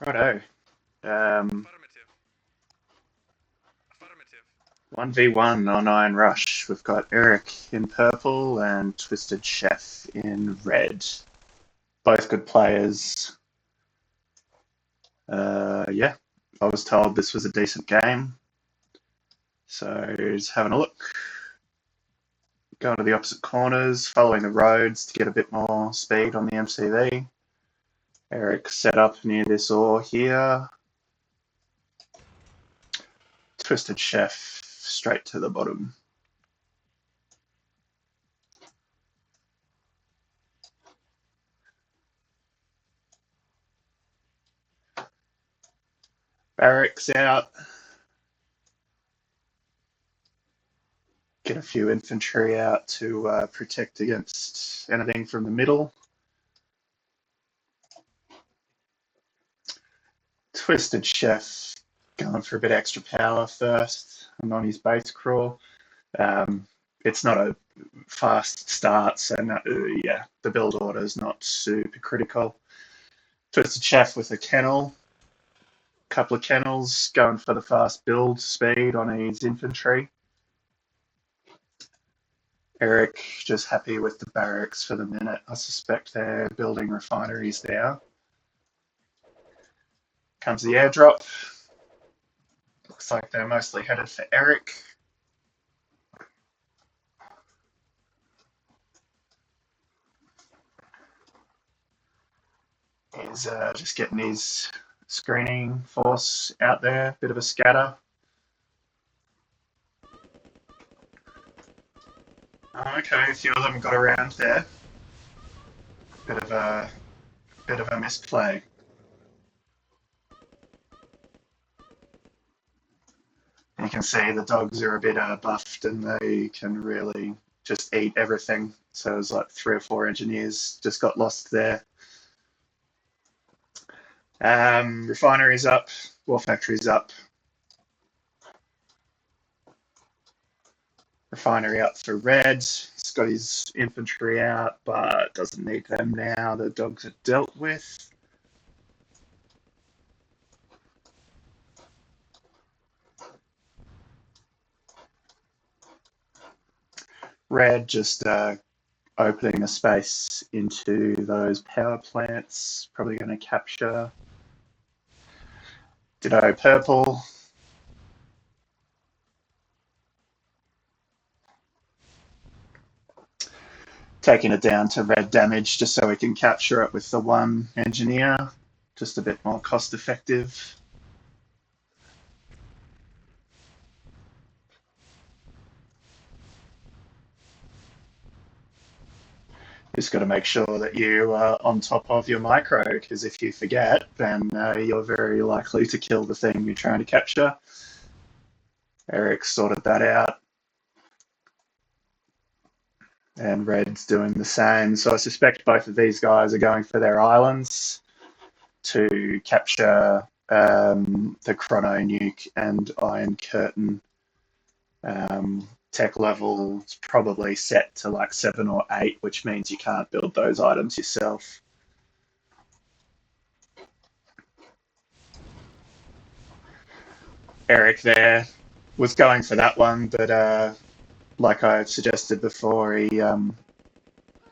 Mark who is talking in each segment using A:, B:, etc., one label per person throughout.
A: Righto. Um,
B: Affirmative. Affirmative.
A: 1v1 on IronRush. We've got Eric in purple and Twistedchef in red. Both good players. Yeah, I was told this was a decent game. So just having a look. Going to the opposite corners, following the roads to get a bit more speed on the MCV. Eric set up near this ore here. Twistedchef straight to the bottom. Barracks out. Get a few infantry out to protect against anything from the middle. Twistedchef going for a bit extra power first and on his base crawl. It's not a fast start, so yeah, the build order is not super critical. Twistedchef with a kennel, couple of kennels going for the fast build speed on his infantry. Eric just happy with the barracks for the minute. I suspect they're building refineries there. Comes the airdrop. Looks like they're mostly headed for Eric. He's just getting his screening force out there, bit of a scatter. Okay, a few of them got around there. Bit of a misplay. You can see the dogs are a bit buffed and they can really just eat everything. So it was like 3 or 4 engineers just got lost there. Refinery's up, war factory's up. Refinery up for red. He's got his infantry out, but doesn't need them now. The dogs are dealt with. Red just opening a space into those power plants. Probably going to capture. Ditto purple. Taking it down to red damage just so we can capture it with the 1 engineer. Just a bit more cost effective. Just got to make sure that you are on top of your micro, because if you forget, then you're very likely to kill the thing you're trying to capture. Eric sorted that out. And Red's doing the same. So I suspect both of these guys are going for their islands to capture the Chrono Nuke and Iron Curtain. Tech level is probably set to like 7 or 8, which means you can't build those items yourself. Eric there was going for that one, but like I suggested before, he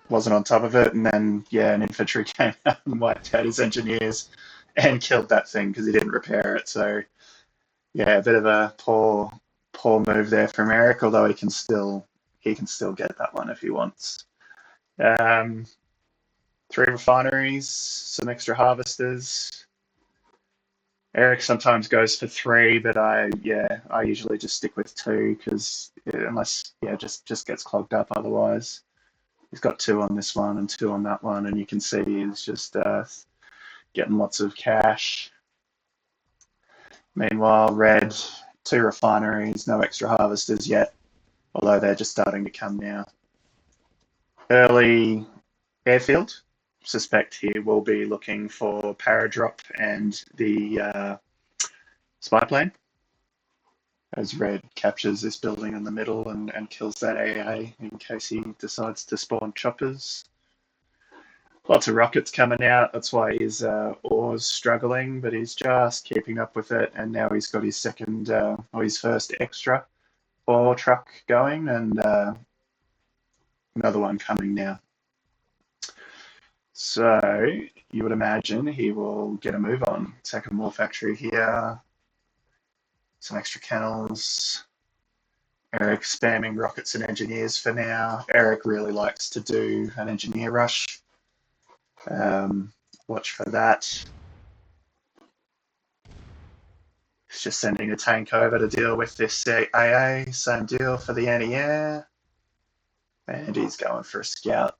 A: wasn't on top of it, and then yeah, an infantry came out and wiped out his engineers and killed that thing because he didn't repair it. So yeah, a bit of a poor move there from Eric, although he can still get that one if he wants. 3 refineries, some extra harvesters. Eric sometimes goes for 3, but I usually just stick with 2 because unless just gets clogged up otherwise. He's got 2 on this one and 2 on that one, and you can see he's just getting lots of cash. Meanwhile, red, 2 refineries, no extra harvesters yet, although they're just starting to come now. Early airfield. Suspect he will be looking for Paradrop and the spy plane, as red captures this building in the middle and kills that AA in case he decides to spawn choppers. Lots of rockets coming out. That's why his ore's struggling, but he's just keeping up with it. And now he's got his second, or his first extra ore truck going, and another one coming now. So you would imagine he will get a move on. Second more factory here. Some extra kennels. Eric spamming rockets and engineers for now. Eric really likes to do an engineer rush. Watch for that. He's just sending a tank over to deal with this AA. Same deal for the anti-air. And he's going for a scout.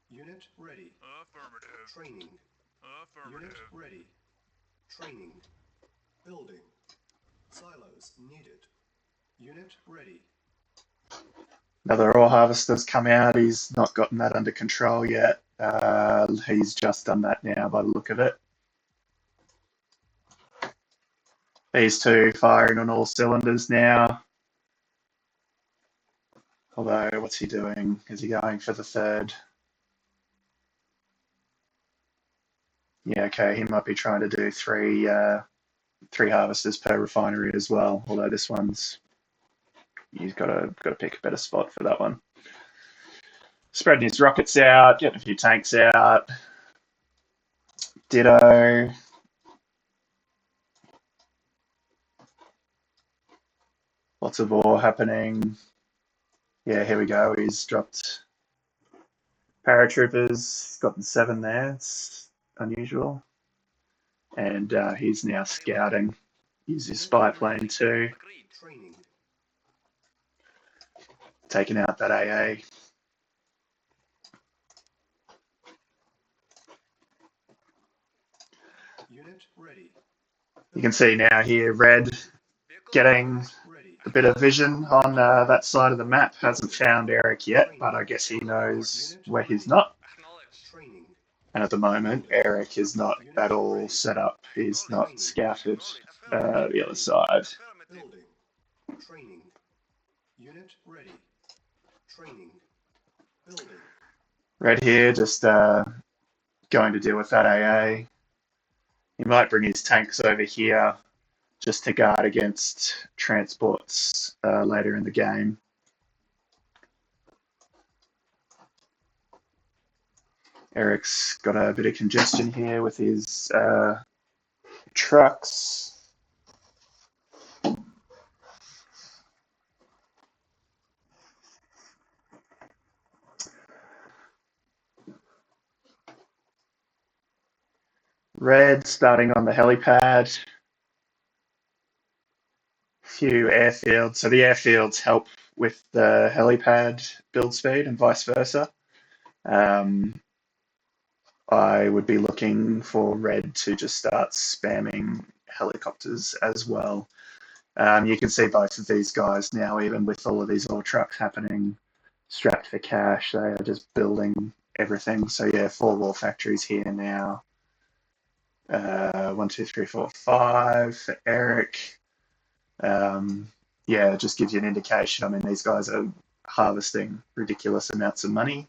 B: Unit ready.
C: Affirmative.
B: Training.
C: Affirmative.
B: Unit ready. Training. Building. Silos needed. Unit ready.
A: Another ore harvester's come out. He's not gotten that under control yet. He's just done that now by the look of it. These two firing on all cylinders now. Although, what's he doing? Is he going for the third? Yeah, okay, he might be trying to do three harvesters per refinery as well. Although this one's, he's got to pick a better spot for that one. Spreading his rockets out, getting a few tanks out. Ditto. Lots of ore happening. Yeah, here we go. He's dropped paratroopers. He's gotten 7 there. It's unusual. And he's now scouting. Use his spy plane too.
B: Training.
A: Taking out that AA.
B: Unit ready.
A: You can see now here, Red getting
B: Ready.
A: a bit of vision on that side of the map. Hasn't found Eric yet, but I guess he knows where he's not.
C: Acknowledged.
B: Training.
A: And at the moment, Eric is not at all set up. He's not scouted the other side.
B: Building. Training. Unit ready. Training. Building.
A: Red here, just going to deal with that AA. He might bring his tanks over here just to guard against transports later in the game. Eric's got a bit of congestion here with his trucks. Red starting on the helipad. Few airfields. So the airfields help with the helipad build speed and vice versa. I would be looking for Red to just start spamming helicopters as well. You can see both of these guys now, even with all of these ore trucks happening, strapped for cash. They are just building everything. So yeah, 4 war factories here now. 1, 2, 3, 4, 5 for Eric. Yeah, it just gives you an indication. I mean, these guys are harvesting ridiculous amounts of money,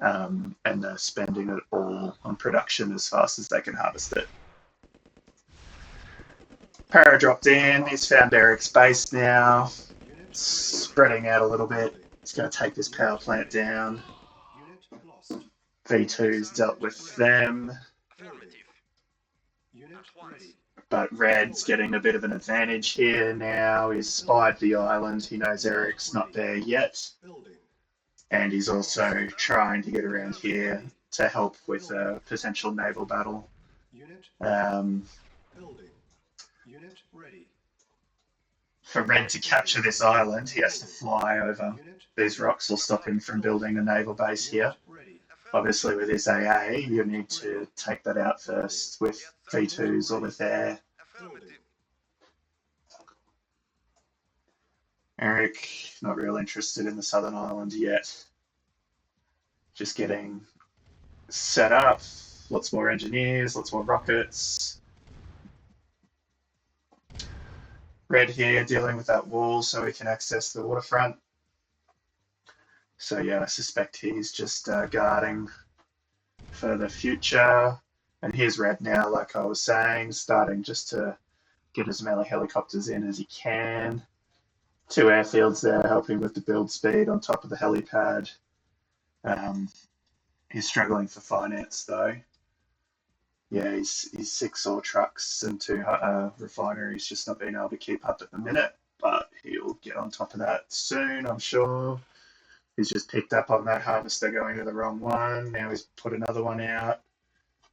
A: and they're spending it all on production as fast as they can harvest it. Para dropped in. He's found Eric's base now. Spreading out a little bit. He's going to take this power plant down.
B: Unit lost.
A: V2's dealt with them,
C: Affirmative.
B: Unit ready.
A: but Red's getting a bit of an advantage here now. He's spied the island. He knows Eric's not there yet.
B: Building.
A: And he's also trying to get around here to help with a potential naval battle.
B: Unit
A: Um,
B: building. Unit ready.
A: for Red to capture this island, he has to fly over.
B: Unit
A: These rocks will stop him from building a naval base here.
B: ready.
A: Obviously, with his AA, you need to take that out first with V2s or with air.
B: Building.
A: Eric, not real interested in the southern island yet. Just getting set up. Lots more engineers, lots more rockets. Red here dealing with that wall so he can access the waterfront. So yeah, I suspect he's just guarding for the future. And here's Red now, like I was saying, starting just to get as many helicopters in as he can. 2 airfields there helping with the build speed on top of the helipad. He's struggling for finance though. Yeah, he's 6 ore trucks and 2 refineries, just not being able to keep up at the minute. But he'll get on top of that soon, I'm sure. He's just picked up on that harvester going to the wrong one. Now he's put another one out.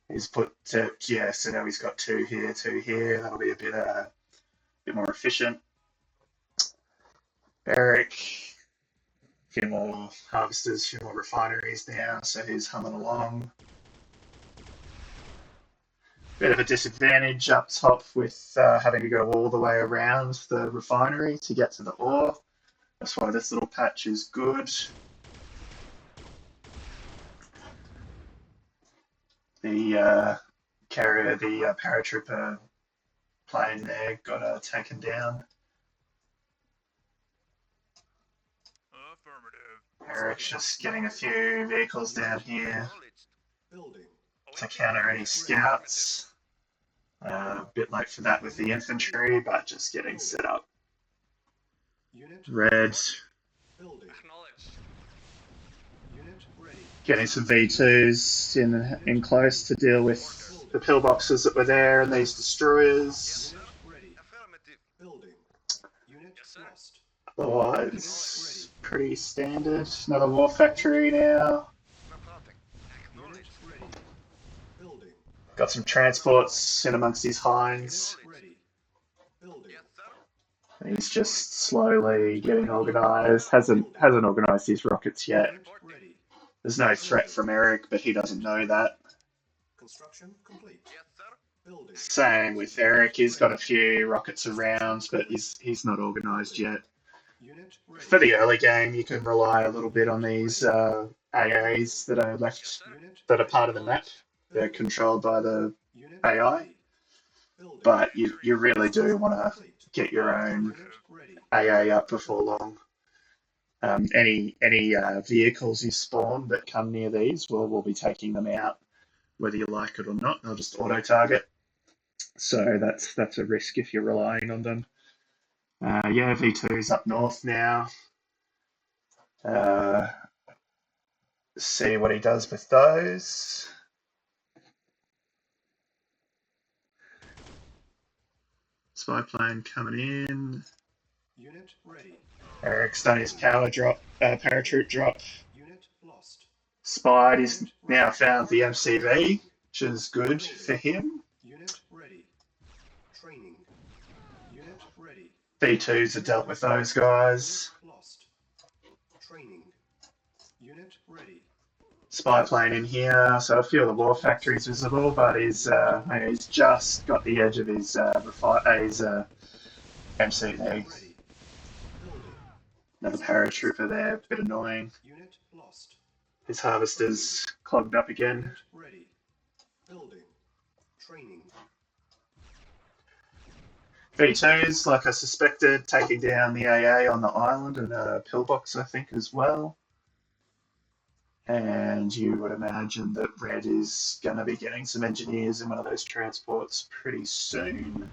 A: He's put, yeah, so now he's got 2 here, 2 here. That'll be a bit more efficient. Eric, a few more harvesters, a few more refineries now, so he's humming along. Bit of a disadvantage up top with having to go all the way around the refinery to get to the ore. That's why this little patch is good. The carrier, the paratrooper plane there got taken down.
C: Affirmative.
A: Eric's just getting a few vehicles down here
B: Building.
A: to counter any scouts. A bit late for that with the infantry, but just getting set up.
B: Unit
A: Red
B: building.
C: Acknowledged.
B: Unit ready.
A: getting some V2s in close to deal with the pillboxes that were there and these destroyers.
B: Unit ready.
C: Affirmative.
B: Building. Unit
C: Yes, sir.
B: lost.
A: Otherwise, pretty standard. Another war factory now.
C: Reporting.
B: Unit
C: Acknowledged.
B: ready. Building.
A: Got some transports in amongst these hinds.
B: Unit ready. Building.
C: Yes, sir.
A: He's just slowly getting organised. Hasn't organised his rockets yet.
B: Unit ready.
A: There's no threat from Eric, but he doesn't know that.
B: Construction complete.
C: Yes, sir.
B: Building.
A: Same with Eric. He's got a few rockets around, but he's not organised yet.
B: Unit ready.
A: For the early game, you can rely a little bit on these AAs that are left,
B: Unit
A: that are part of the map. They're controlled by the
B: Unit
A: AI,
B: ready. Building.
A: but you really do want to
B: Complete.
A: get your own
B: Unit ready.
A: AA up before long. Any vehicles you spawn that come near these, we'll be taking them out, whether you like it or not. They'll just auto target. So that's a risk if you're relying on them. Yeah, V2's up north now. See what he does with those. Spy plane coming in.
B: Unit ready.
A: Eric's done his parachute drop.
B: Unit lost.
A: Spied, he's now found the MCV, which is good for him.
B: Unit ready. Training. Unit ready.
A: V2s have dealt with those guys.
B: Unit lost. Training. Unit ready.
A: Spy plane in here, so a few of the war factories visible, but he's just got the edge of his MCV.
B: Ready. Building.
A: Another paratrooper there, a bit annoying.
B: Unit lost.
A: His harvester's clogged up again.
B: Unit ready. Building. Training.
A: V2s, like I suspected, taking down the AA on the island and a pillbox, I think, as well. And you would imagine that Red is going to be getting some engineers in one of those transports pretty soon.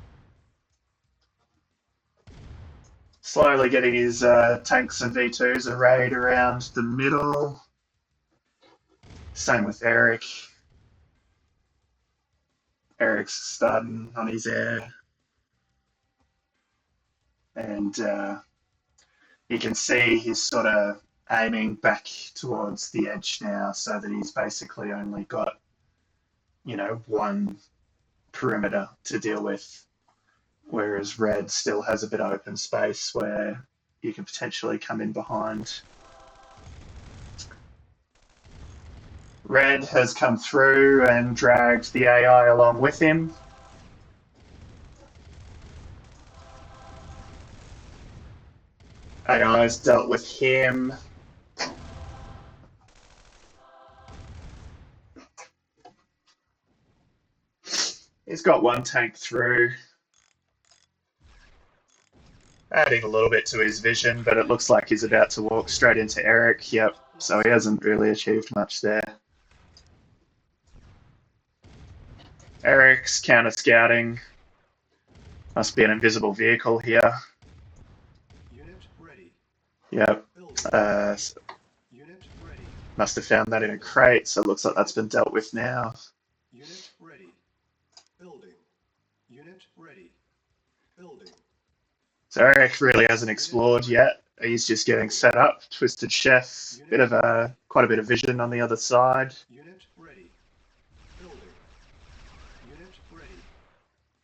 A: Slowly getting his tanks and V2s arrayed around the middle. Same with Eric. Eric's starting on his air. And you can see he's sort of aiming back towards the edge now, so that he's basically only got, one perimeter to deal with, whereas Red still has a bit of open space where you can potentially come in behind. Red has come through and dragged the AI along with him. AI's dealt with him. He's got one tank through, adding a little bit to his vision, but it looks like he's about to walk straight into Eric. Yep, so he hasn't really achieved much there. Eric's counter scouting. Must be an invisible vehicle here.
B: Unit ready.
A: Yep.
B: Building. Unit ready.
A: Must have found that in a crate, so it looks like that's been dealt with now.
B: Unit ready. Building. Unit ready. Building.
A: So Eric really hasn't explored yet. He's just getting set up. Twisted Chef, quite a bit of vision on the other side.
B: Unit ready. Building. Unit ready.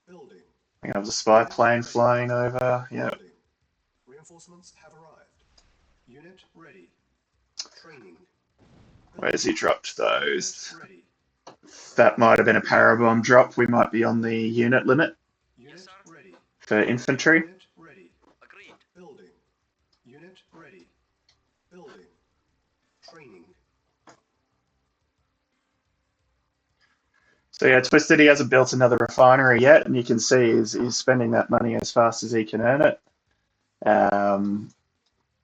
B: Building.
A: I think I have a spy plane flying over. Yep.
B: Building. Reinforcements have arrived. Unit ready. Training.
A: Where's he dropped those?
B: Unit ready.
A: That might have been a parabomb drop. We might be on the unit limit
B: Unit ready.
A: for infantry.
B: Unit ready.
C: Agreed.
B: Building. Unit ready. Building. Training.
A: So yeah, Twisted, he hasn't built another refinery yet, and you can see he's spending that money as fast as he can earn it.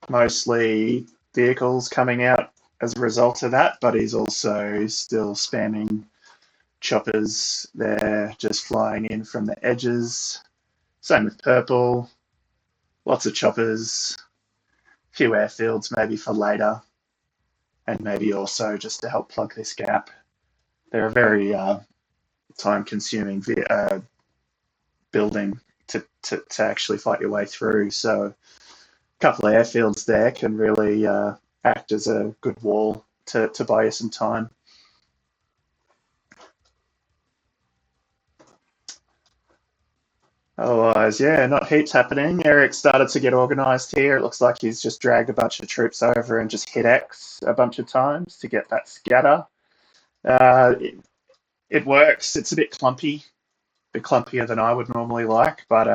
A: Mostly vehicles coming out as a result of that, but he's also still spamming choppers there, just flying in from the edges. Same with purple. Lots of choppers. A few airfields maybe for later, and maybe also just to help plug this gap. They're a very time-consuming building to actually fight your way through. So a couple of airfields there can really act as a good wall to buy you some time. Otherwise, yeah, not heaps happening. Eric started to get organised here. It looks like he's just dragged a bunch of troops over and just hit X a bunch of times to get that scatter. It works. It's a bit clumpy, a bit clumpier than I would normally like, but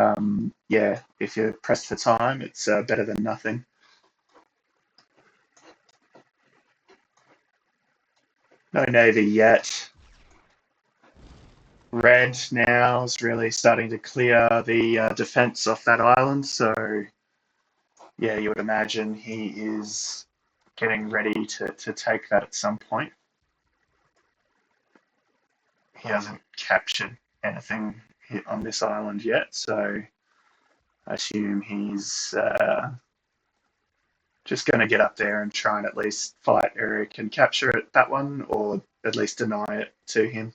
A: yeah, if you're pressed for time, it's better than nothing. No Navy yet. Red now is really starting to clear the defense off that island, so yeah, you would imagine he is getting ready to take that at some point. He hasn't captured anything on this island yet, so I assume he's just going to get up there and try and at least fight Eric and capture it, that one, or at least deny it to him.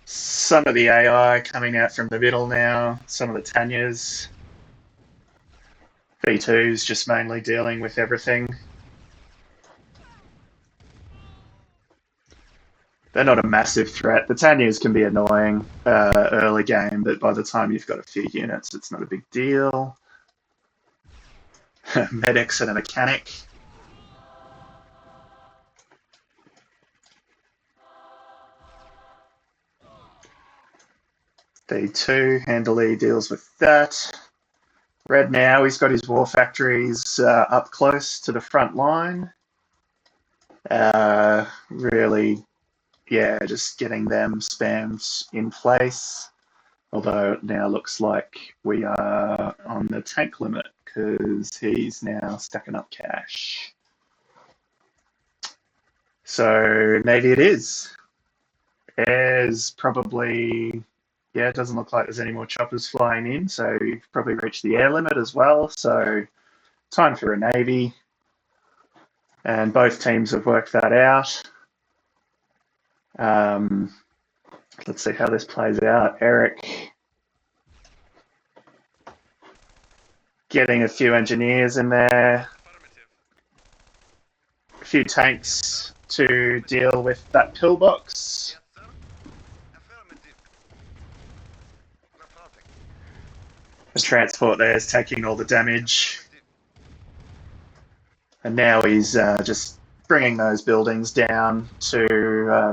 A: Some of the AI coming out from the middle now, some of the Tanyas. V2's just mainly dealing with everything. They're not a massive threat. The Tanyas can be annoying early game, but by the time you've got a few units, it's not a big deal. Medics and a mechanic. V2 handily deals with that. Red now, he's got his war factories up close to the front line. Really, yeah, just getting them spammed in place. Although it now looks like we are on the tank limit because he's now stacking up cash. So Navy it is. Air's probably, yeah, it doesn't look like there's any more choppers flying in, so you've probably reached the air limit as well. So time for a Navy. And both teams have worked that out. Let's see how this plays out. Eric getting a few engineers in there, a few tanks to deal with that pillbox.
C: Yes, sir. Affirmative. Reporting.
A: The transport there is taking all the damage.
C: Affirmative.
A: And now he's just bringing those buildings down to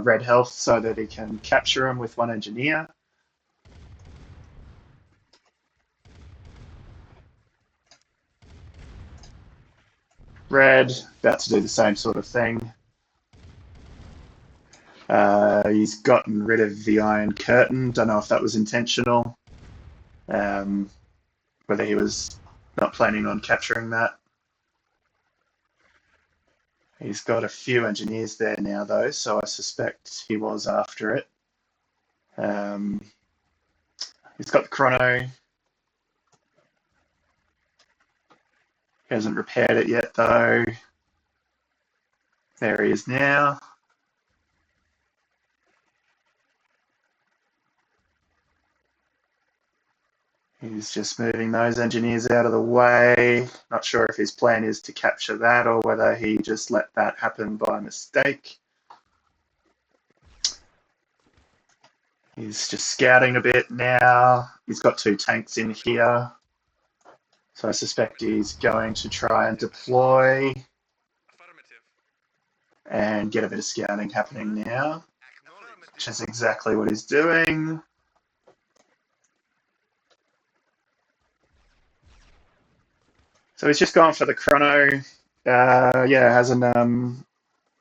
A: red health so that he can capture them with one engineer. Red, about to do the same sort of thing. He's gotten rid of the Iron Curtain. Don't know if that was intentional. Whether he was not planning on capturing that. He's got a few engineers there now, though, so I suspect he was after it. He's got the chrono. He hasn't repaired it yet, though. There he is now. He's just moving those engineers out of the way. Not sure if his plan is to capture that or whether he just let that happen by mistake. He's just scouting a bit now. He's got 2 tanks in here. So I suspect he's going to try and deploy
C: Affirmative.
A: and get a bit of scouting happening now,
C: Affirmative.
A: which is exactly what he's doing. So he's just gone for the chrono. Yeah, hasn't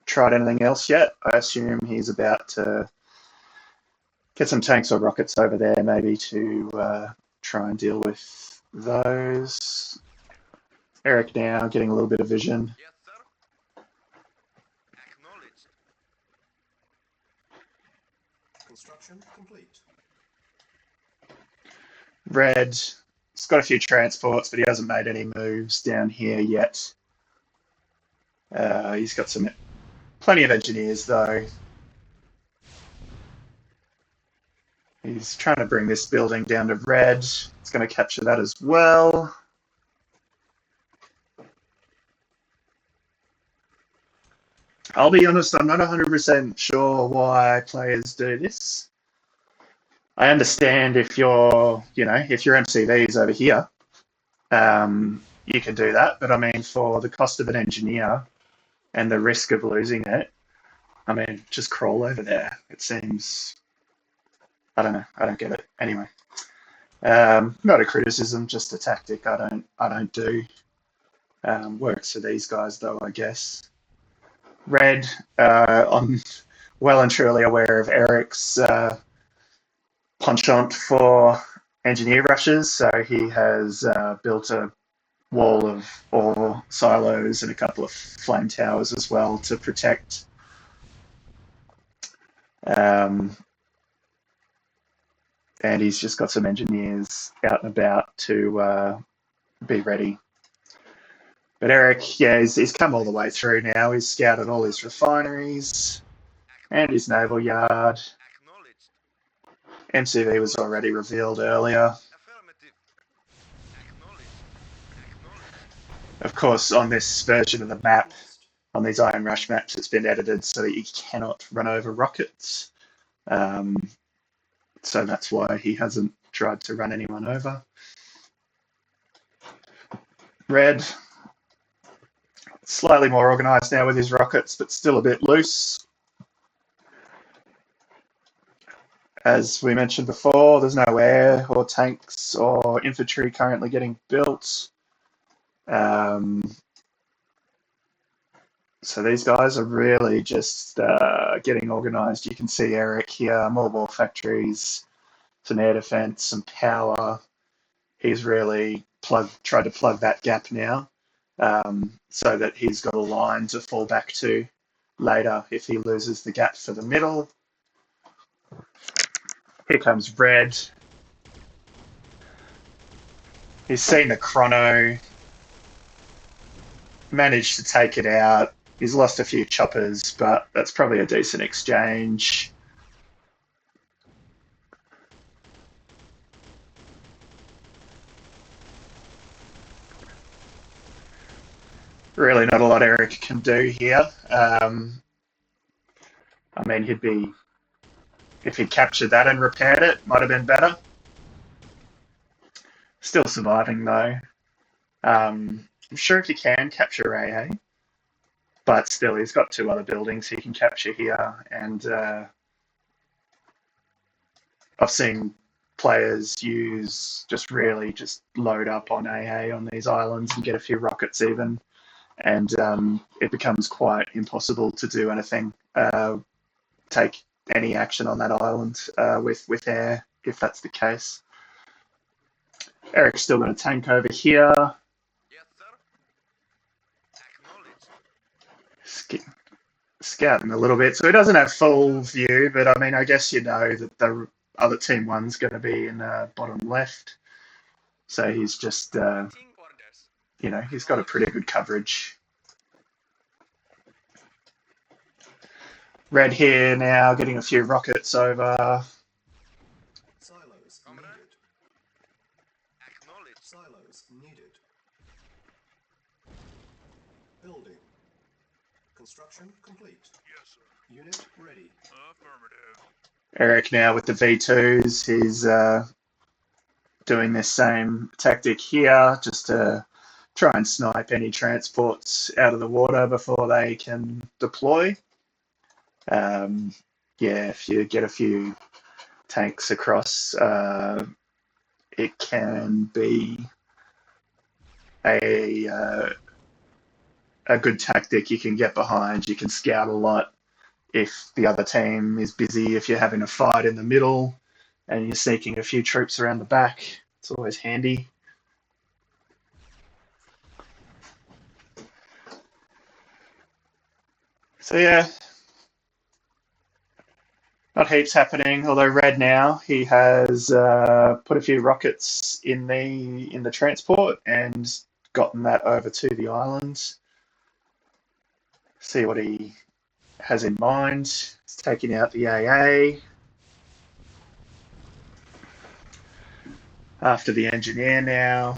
A: tried anything else yet. I assume he's about to get some tanks or rockets over there, maybe to try and deal with those. Eric now getting a little bit of vision.
C: Yes, sir. Acknowledged.
B: Construction complete.
A: Red, he's got a few transports, but he hasn't made any moves down here yet. He's got plenty of engineers, though. He's trying to bring this building down to red. It's going to capture that as well. I'll be honest, I'm not 100% sure why players do this. I understand if if your MCV's over here, you can do that. But I mean, for the cost of an engineer and the risk of losing it, I mean, just crawl over there. It seems, I don't know, I don't get it. Anyway, not a criticism, just a tactic. I don't do. Works for these guys though, I guess. Red, I'm well and truly aware of Eric's penchant for engineer rushes, so he has built a wall of ore silos and a couple of flame towers as well to protect and he's just got some engineers out and about to be ready. But Eric, yeah, he's come all the way through now. He's scouted all his refineries and his naval yard.
C: Acknowledged.
A: MCV was already revealed earlier.
C: Affirmative. Acknowledged. Acknowledged.
A: Of course, on this version of the map, on these IronRush maps, it's been edited so that you cannot run over rockets. So that's why he hasn't tried to run anyone over. Red, slightly more organised now with his rockets, but still a bit loose. As we mentioned before, there's no air or tanks or infantry currently getting built. So these guys are really just getting organised. You can see Eric here, more war factories, some air defence, some power. He's really tried to plug that gap now, so that he's got a line to fall back to later if he loses the gap for the middle. Here comes Red. He's seen the chrono, managed to take it out. He's lost a few choppers, but that's probably a decent exchange. Really not a lot Eric can do here. I mean, if he'd captured that and repaired it, might have been better. Still surviving though. I'm sure if you can capture AA, but still he's got 2 other buildings he can capture here, and I've seen players really just load up on AA on these islands and get a few rockets even, and it becomes quite impossible to do anything, take any action on that island with air if that's the case. Eric's still got a tank over here.
C: Yes, sir. Acknowledged.
A: Sc- Scouting a little bit. So he doesn't have full view, but I mean, I guess you know that the other team one's going to be in bottom left. So he's just,
C: Awaiting orders.
A: he's got a
C: Acknowledged.
A: pretty good coverage. Red here now, getting a few rockets over.
B: Silos
C: Comrade.
B: needed.
C: Acknowledged.
B: Silos needed. Building. Construction complete.
C: Yes, sir.
B: Unit ready.
C: Affirmative.
A: Eric now with the V2s. He's doing this same tactic here, just to try and snipe any transports out of the water before they can deploy. Yeah, if you get a few tanks across, it can be a a good tactic you can get behind. You can scout a lot if the other team is busy. If you're having a fight in the middle and you're sneaking a few troops around the back, it's always handy. So yeah, not heaps happening. Although Red now he has put a few rockets in the transport and gotten that over to the island. See what he has in mind. He's taking out the AA after the engineer now.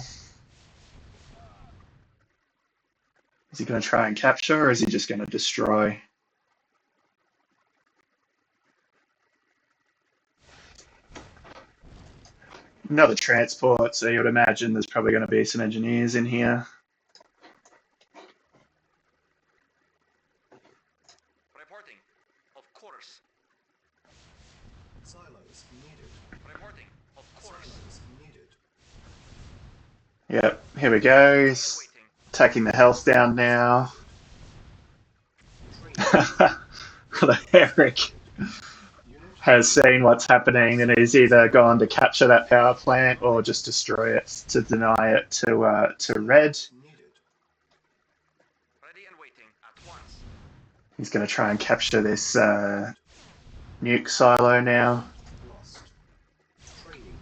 A: Is he going to try and capture, or is he just going to destroy? Another transport, so you would imagine there's probably going to be some engineers in here.
C: Reporting. Of course.
B: Silos needed.
C: Reporting. Of course.
B: Silos needed.
A: Yep, here we go. He's
C: Waiting.
A: taking the health down now.
B: Training.
A: Eric
B: Unit
A: has seen what's happening and is either gone to capture that power plant or just destroy it to deny it to Red.
B: needed.
C: Ready and waiting. At once.
A: He's going to try and capture this nuke silo now.
B: Lost. Training.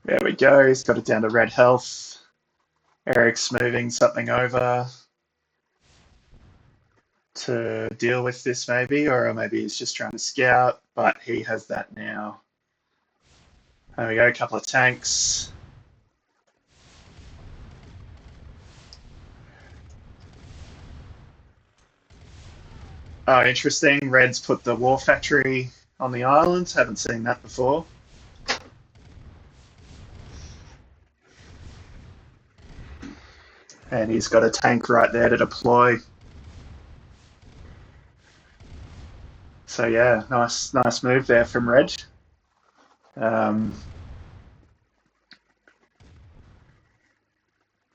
A: There we go. He's got it down to red health. Eric's moving something over to deal with this maybe, or maybe he's just trying to scout, but he has that now. There we go, a couple of tanks. Oh, interesting. Red's put the war factory on the island. Haven't seen that before. And he's got a tank right there to deploy. So yeah, nice move there from Red.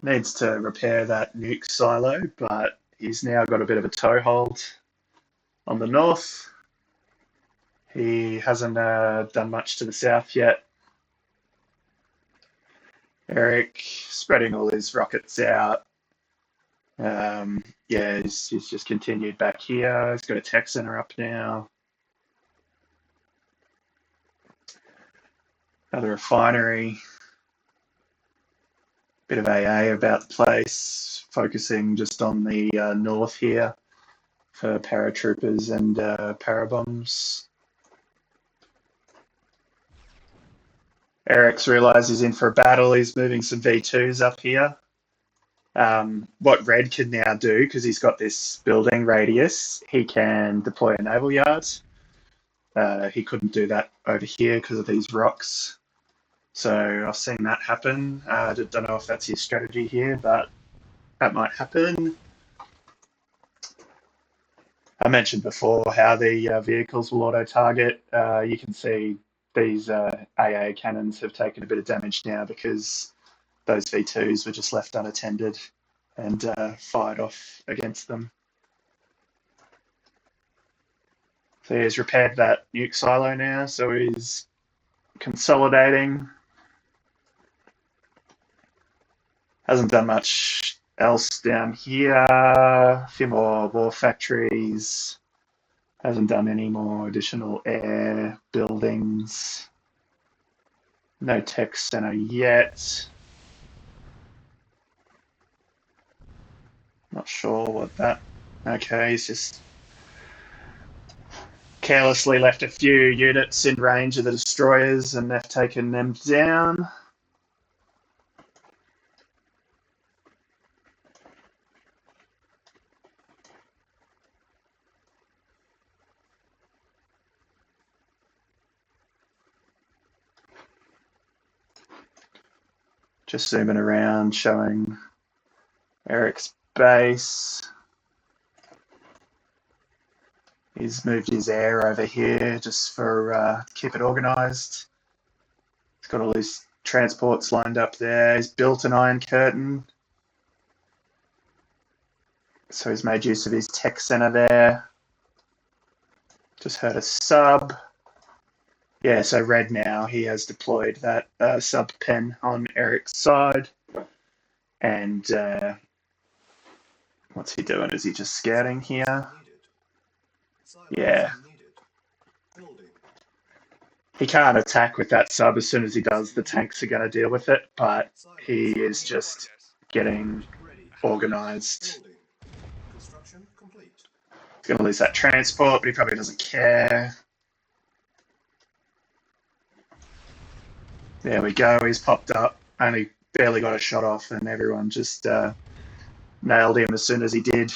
A: Needs to repair that nuke silo, but he's now got a bit of a toehold on the north. He hasn't done much to the south yet. Eric spreading all his rockets out. Yeah, he's just continued back here. He's got a tech center up now. Another refinery. Bit of AA about the place, focusing just on the north here for paratroopers and parabombs. Eric's realised he's in for a battle. He's moving some V2s up here. What Red can now do, because he's got this building radius, he can deploy a naval yard. He couldn't do that over here because of these rocks. So I've seen that happen. I don't know if that's his strategy here, but that might happen. I mentioned before how the vehicles will auto-target. You can see these AA cannons have taken a bit of damage now because those V2s were just left unattended and fired off against them. So he's repaired that nuke silo now, so he's consolidating. Hasn't done much else down here? A few more war factories. Hasn't done any more additional air buildings. No tech center yet. Not sure what that. Okay, he's just carelessly left a few units in range of the destroyers and they've taken them down. Just zooming around, showing Eric's base. He's moved his air over here just for keep it organised. He's got all his transports lined up there. He's built an iron curtain. So he's made use of his tech centre there. Just heard a sub. Yeah, so red now, he has deployed that sub pen on Eric's side. And what's he doing? Is he just scouting here? Yeah. He can't attack with that sub. As soon as he does, the tanks are going to deal with it. But he is just getting organised. He's going to lose that transport, but he probably doesn't care. There we go, he's popped up. Only barely got a shot off and everyone just nailed him as soon as he did.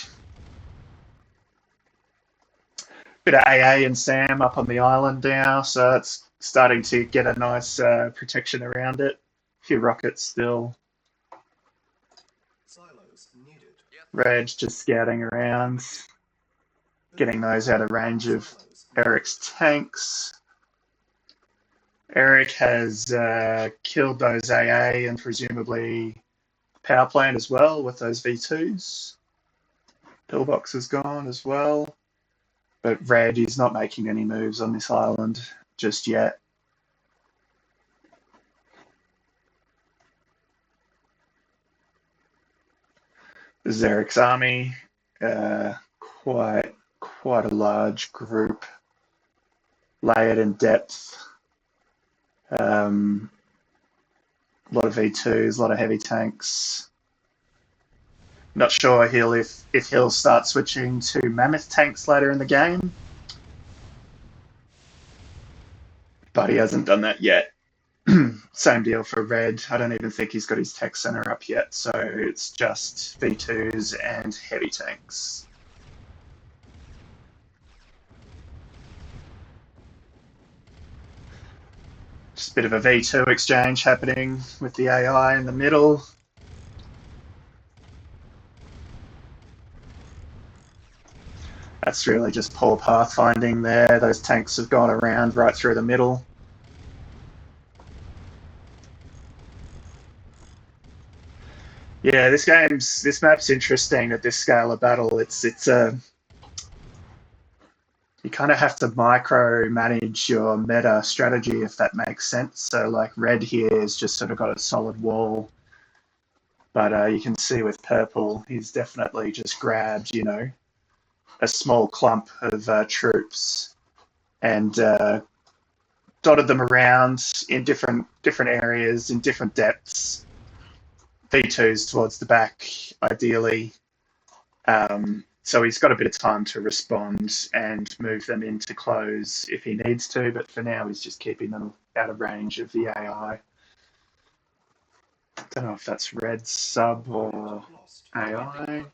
A: Bit of AA and Sam up on the island now, so it's starting to get a nice protection around it. A few rockets still. Reg just scouting around, getting those out of range of Eric's tanks. Eric has killed those AA and presumably power plant as well with those V2s. Pillbox is gone as well. But Red is not making any moves on this island just yet. This is Eric's army. Quite a large group. Layered in depth. A lot of V2s, a lot of heavy tanks. Not sure if he'll start switching to mammoth tanks later in the game, but he hasn't done that yet. Same deal for Red. I don't even think he's got his tech center up yet, so it's just V2s and heavy tanks. Just a bit of a V2 exchange happening with the AI in the middle. That's really just poor pathfinding there. Those tanks have gone around right through the middle. Yeah, this map's interesting at this scale of battle. It's you kind of have to micro-manage your meta strategy, if that makes sense. So like red here has just sort of got a solid wall. But you can see with purple, he's definitely just grabbed, you know, a small clump of troops and dotted them around in different areas, in different depths. V2s towards the back, ideally. So he's got a bit of time to respond and move them into close if he needs to, but for now he's just keeping them out of range of the AI. Don't know if that's red sub or AI.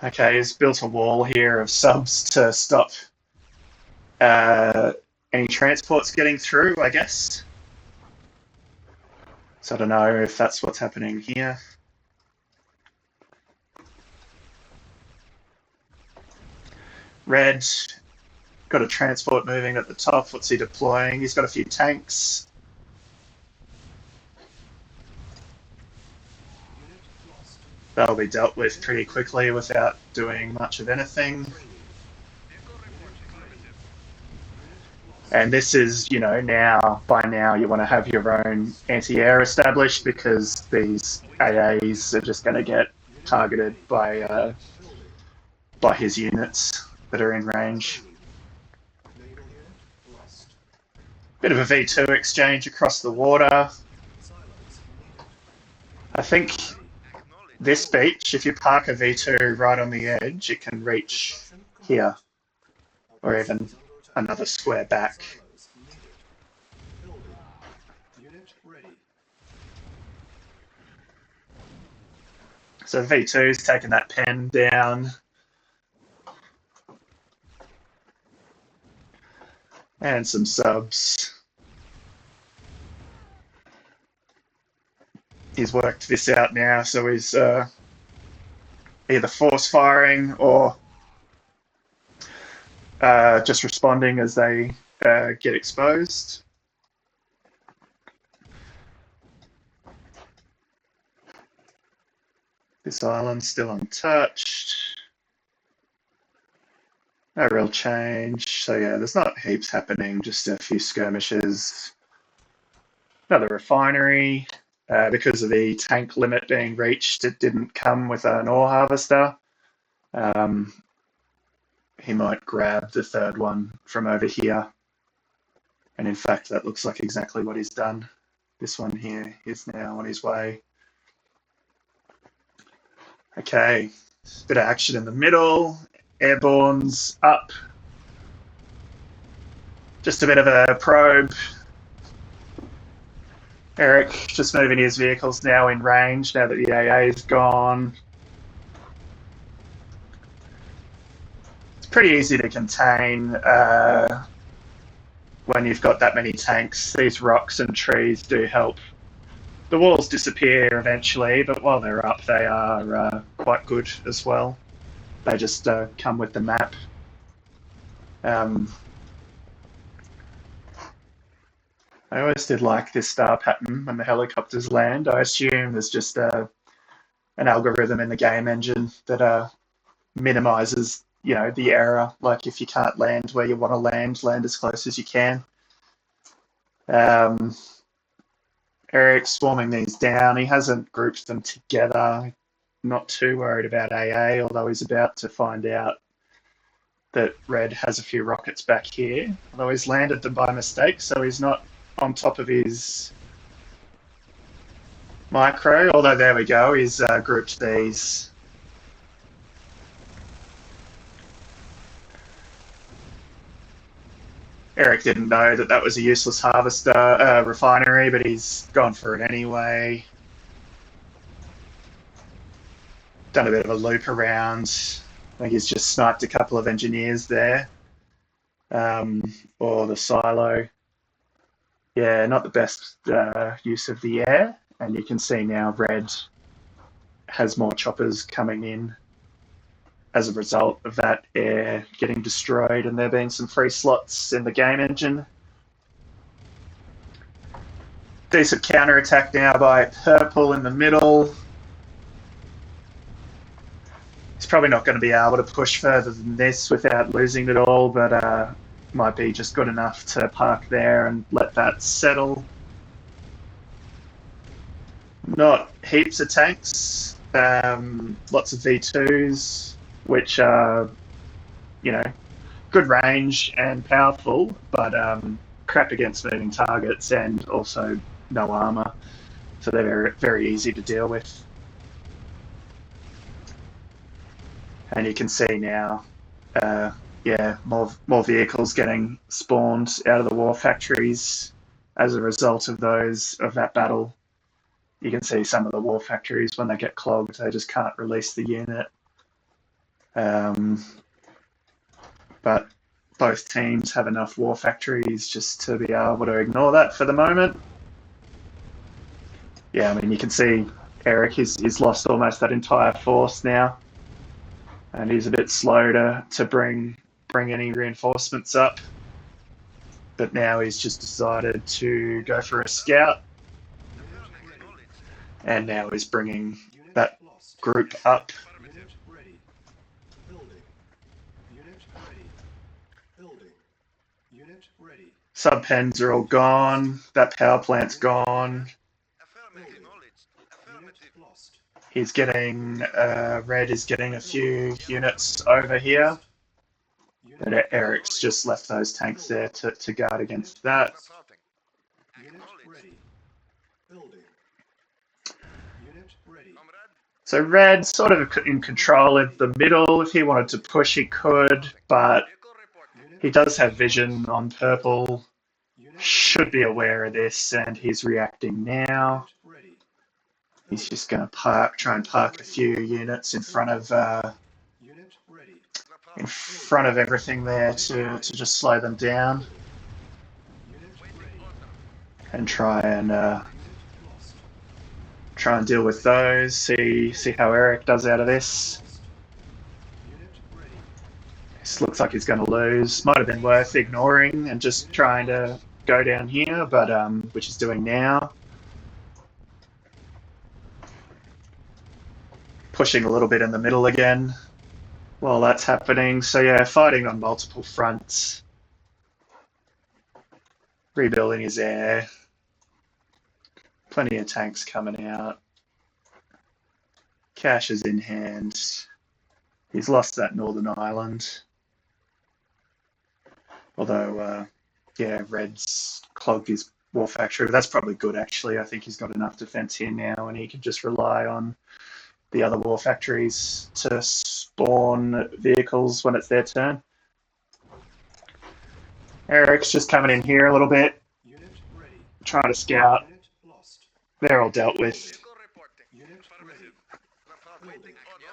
A: Okay, he's built a wall here of subs to stop any transports getting through, I guess. So I don't know if that's what's happening here. Red, got a transport moving at the top. What's he deploying? He's got a few tanks. That'll be dealt with pretty quickly without doing much of anything. And this is, you know, by now you want to have your own anti-air established because these AAs are just going to get targeted by his units that are in range.
B: Naval unit lost.
A: Bit of a V2 exchange across the water.
B: Silos needed.
A: I think this beach, if you park a V2 right on the edge, it can reach
B: Construction complete.
A: here or
B: Our base
A: even
B: is under attack.
A: another square back.
B: Silos needed. Building. Unit ready.
A: So V2's taken that pen down. And some subs. He's worked this out now, so he's either force firing or just responding as they get exposed. This island's still untouched. No real change. So yeah, there's not heaps happening, just a few skirmishes. Another refinery. Because of the tank limit being reached, it didn't come with an ore harvester. He might grab the third one from over here. And in fact, that looks like exactly what he's done. This one here is now on his way. Okay, bit of action in the middle. Airborne's up. Just a bit of a probe. Eric just moving his vehicles now in range now that the AA is gone. It's pretty easy to contain when you've got that many tanks. These rocks and trees do help. The walls disappear eventually, but while they're up, they are quite good as well. They just come with the map. I always did like this star pattern when the helicopters land. I assume there's just an algorithm in the game engine that minimizes, you know, the error. Like if you can't land where you want to land as close as you can. Eric's swarming these down. He hasn't grouped them together. Not too worried about AA, although he's about to find out that Red has a few rockets back here. Although he's landed them by mistake, so he's not on top of his micro. Although there we go, he's grouped these. Eric didn't know that that was a useless harvester refinery, but he's gone for it anyway. Done a bit of a loop around. I think he's just sniped a couple of engineers there. Or the silo. Yeah, not the best use of the air. And you can see now Red has more choppers coming in as a result of that air getting destroyed and there being some free slots in the game engine. Decent counterattack now by Purple in the middle. He's probably not going to be able to push further than this without losing it all, but might be just good enough to park there and let that settle. Not heaps of tanks, lots of V2s, which are, you know, good range and powerful, but crap against moving targets and also no armor. So they're very, very easy to deal with. And you can see now, yeah, more vehicles getting spawned out of the war factories as a result of that battle. You can see some of the war factories when they get clogged, they just can't release the unit. But both teams have enough war factories just to be able to ignore that for the moment. Yeah, I mean, you can see Eric he's lost almost that entire force now. And he's a bit slow to bring any reinforcements up. But now he's just decided to go for a scout. And now he's bringing that group up.
B: Unit ready. Building. Unit ready. Building. Unit ready.
A: Sub pens are all gone. That power plant's gone.
C: Affirmative. Acknowledged.
B: Unit
C: Affirmative.
B: lost.
A: He's getting, Red is getting a few units over here.
B: Unit
A: But Eric's just left those tanks there to guard against that.
C: Reporting.
B: Unit
C: Acknowledged.
B: ready. Building. Unit ready.
C: Comrade.
A: So Red sort of in control of the middle. If he wanted to push, he could, but
C: Vehicle reporting.
B: Unit
A: he does have vision on purple.
B: Unit
A: Should be aware of this, and he's reacting now.
B: Unit ready.
A: He's just going to try and park a few units in front of
B: Unit ready.
A: everything there to just slow them down
B: Unit
C: Waiting
B: ready.
C: order.
A: and try and
B: Unit lost.
A: deal with those. See how Eric does out of this.
B: Lost. Unit ready.
A: This looks like he's going to lose. Might have been worth ignoring and just trying to go down here, but which he's doing now. Pushing a little bit in the middle again while that's happening. So yeah, fighting on multiple fronts. Rebuilding his air. Plenty of tanks coming out. Cash is in hand. He's lost that northern island. Although, yeah, Red's clogged his war factory. But that's probably good, actually. I think he's got enough defense here now, and he can just rely on the other war factories to spawn vehicles when it's their turn. Eric's just coming in here a little bit,
B: Unit ready.
A: trying to scout.
B: Unit lost.
A: They're all dealt with.
C: Vehicle reporting.
B: Unit ready.
C: Report. Waiting order.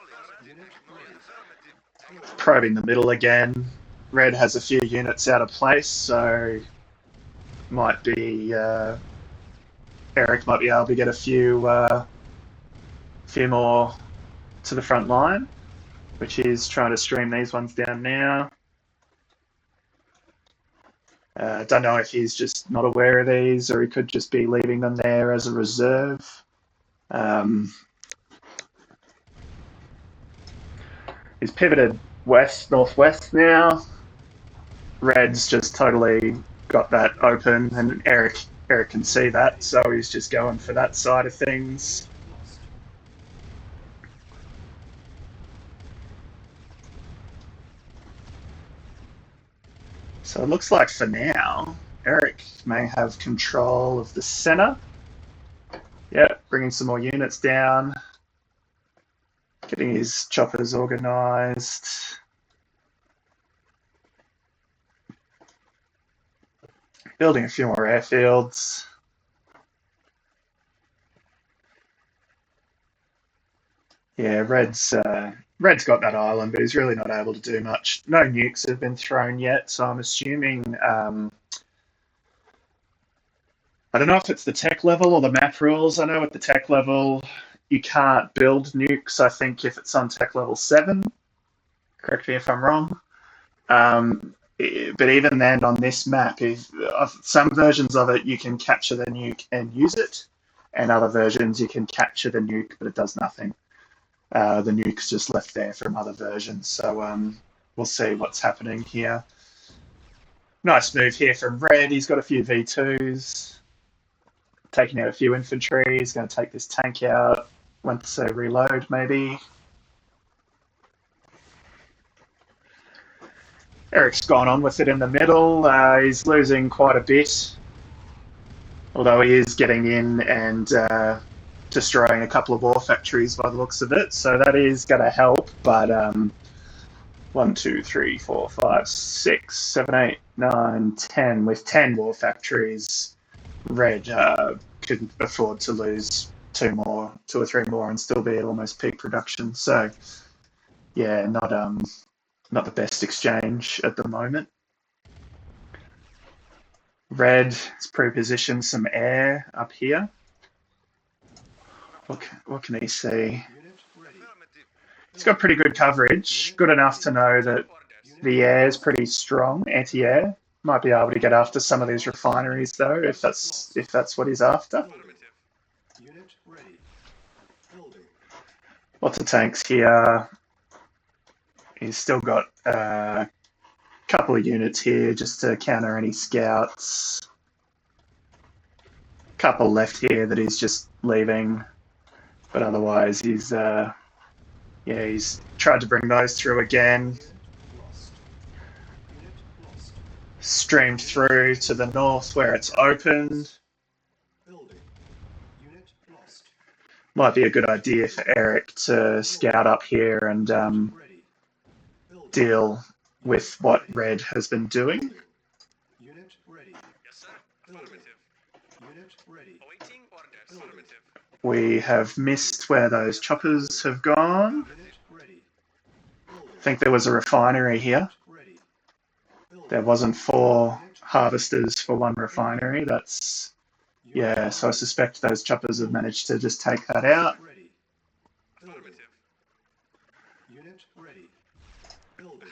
B: Unit ready.
C: Affirmative.
A: Probing the middle again. Red has a few units out of place, so might be Eric might be able to get a few more to the front line, which is trying to stream these ones down now. Don't know if he's just not aware of these or he could just be leaving them there as a reserve. He's pivoted northwest now. Red's just totally got that open, and Eric can see that, so he's just going for that side of things.
B: Lost.
A: So it looks like for now, Eric may have control of the center. Yep, bringing some more units down. Getting his choppers organised. Building a few more airfields. Yeah, Red's got that island, but he's really not able to do much. No nukes have been thrown yet, so I'm assuming I don't know if it's the tech level or the map rules. I know at the tech level you can't build nukes. I think if it's on tech level 7, correct me if I'm wrong. But even then, on this map, if some versions of it you can capture the nuke and use it, and other versions you can capture the nuke, but it does nothing. The nuke's just left there from other versions. So we'll see what's happening here. Nice move here from Red. He's got a few V2s. Taking out a few infantry. He's going to take this tank out once they reload, maybe. Eric's gone on with it in the middle. He's losing quite a bit. Although he is getting in and destroying a couple of war factories by the looks of it. So that is going to help. But 1, 2, 3, 4, 5, 6, 7, 8, 9, 10. With 10 war factories, Red could afford to lose 2 or 3 more, and still be at almost peak production. So, yeah, not the best exchange at the moment. Red has pre-positioned some air up here. What can he see?
B: Unit ready.
A: He's got pretty good coverage, good enough to know that the air is pretty strong, anti-air. Might be able to get after some of these refineries though, if that's what he's after.
B: Unit ready. Building.
A: Lots of tanks here. He's still got Couple of units here just to counter any scouts. Couple left here that he's just leaving, but otherwise he's he's tried to bring those through again.
B: Unit lost. Unit lost.
A: Streamed through to the north where it's opened.
B: Building. Unit lost.
A: Might be a good idea for Eric to scout up here and
B: Ready. Building.
A: deal with what Red has been doing.
B: Building. Unit ready.
C: Yes, sir.
B: Building.
C: Affirmative.
B: Unit ready.
C: Awaiting orders.
B: Building.
C: Affirmative.
A: We have missed where those choppers have gone.
B: Unit ready. Building.
A: I think there was a refinery here.
B: Ready. Building.
A: There wasn't 4 harvesters for 1 refinery. That's, yeah, so I suspect those choppers have managed to just take that out.
B: Ready. Building.
C: Affirmative.
B: Unit ready. Building.